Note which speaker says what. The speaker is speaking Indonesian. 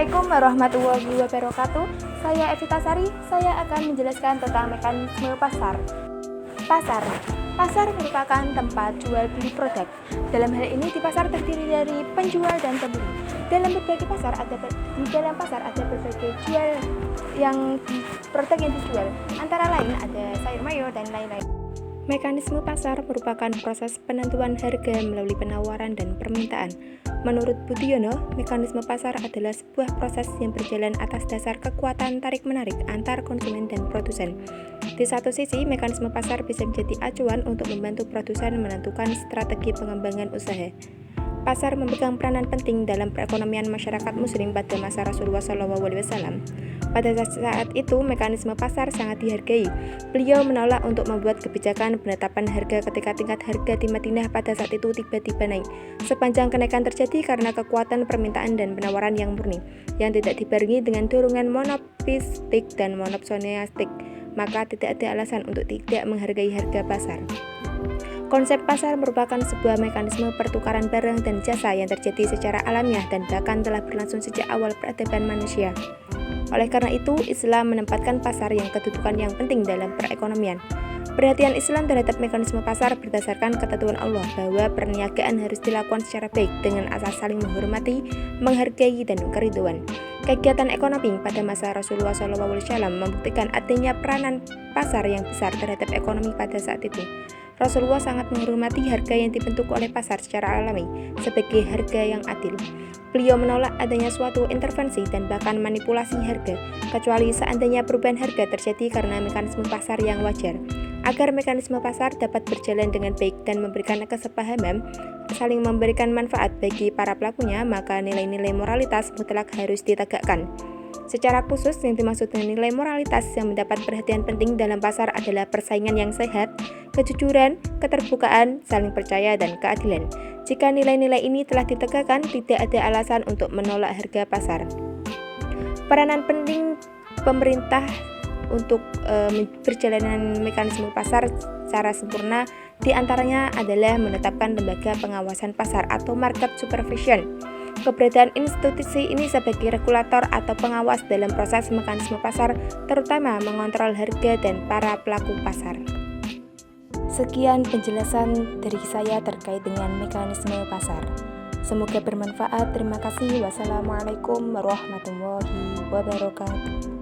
Speaker 1: Assalamualaikum warahmatullahi wabarakatuh. Saya Evita Sari. Saya akan menjelaskan tentang mekanisme pasar. Pasar merupakan tempat jual beli produk. Dalam hal ini di pasar terdiri dari penjual dan pembeli. Di dalam pasar ada berbagai produk yang dijual. Antara lain ada sayur mayur dan lain-lain. Mekanisme pasar merupakan proses penentuan harga melalui penawaran dan permintaan. Menurut Budiono, mekanisme pasar adalah sebuah proses yang berjalan atas dasar kekuatan tarik-menarik antar konsumen dan produsen. Di satu sisi, mekanisme pasar bisa menjadi acuan untuk membantu produsen menentukan strategi pengembangan usaha. Pasar memegang peranan penting dalam perekonomian masyarakat Muslim pada masa Rasulullah SAW. Pada saat itu, mekanisme pasar sangat dihargai. Beliau menolak untuk membuat kebijakan penetapan harga ketika tingkat harga di Madinah pada saat itu tiba-tiba naik. Sepanjang kenaikan terjadi karena kekuatan permintaan dan penawaran yang murni, yang tidak dibarengi dengan dorongan monopolistik dan monopsoniastik, maka tidak ada alasan untuk tidak menghargai harga pasar. Konsep pasar merupakan sebuah mekanisme pertukaran barang dan jasa yang terjadi secara alamiah dan bahkan telah berlangsung sejak awal peradaban manusia. Oleh karena itu, Islam menempatkan pasar yang kedudukan yang penting dalam perekonomian. Perhatian Islam terhadap mekanisme pasar berdasarkan ketentuan Allah bahwa perniagaan harus dilakukan secara baik dengan asas saling menghormati, menghargai, dan keridhaan. Kegiatan ekonomi pada masa Rasulullah SAW membuktikan adanya peranan pasar yang besar terhadap ekonomi pada saat itu. Rasulullah sangat menghormati harga yang dibentuk oleh pasar secara alami sebagai harga yang adil. Beliau menolak adanya suatu intervensi dan bahkan manipulasi harga, kecuali seandainya perubahan harga terjadi karena mekanisme pasar yang wajar. Agar mekanisme pasar dapat berjalan dengan baik dan memberikan kesepahaman, saling memberikan manfaat bagi para pelakunya, maka nilai-nilai moralitas mutlak harus ditegakkan. Secara khusus, yang dimaksud dengan nilai moralitas yang mendapat perhatian penting dalam pasar adalah persaingan yang sehat, kejujuran, keterbukaan, saling percaya, dan keadilan. Jika nilai-nilai ini telah ditegakkan, tidak ada alasan untuk menolak harga pasar. Peranan penting pemerintah untuk berjalanan mekanisme pasar secara sempurna diantaranya adalah menetapkan lembaga pengawasan pasar atau market supervision. Keberadaan institusi ini sebagai regulator atau pengawas dalam proses mekanisme pasar, terutama mengontrol harga dan para pelaku pasar. Sekian penjelasan dari saya terkait dengan mekanisme pasar. Semoga bermanfaat. Terima kasih. Wassalamualaikum warahmatullahi wabarakatuh.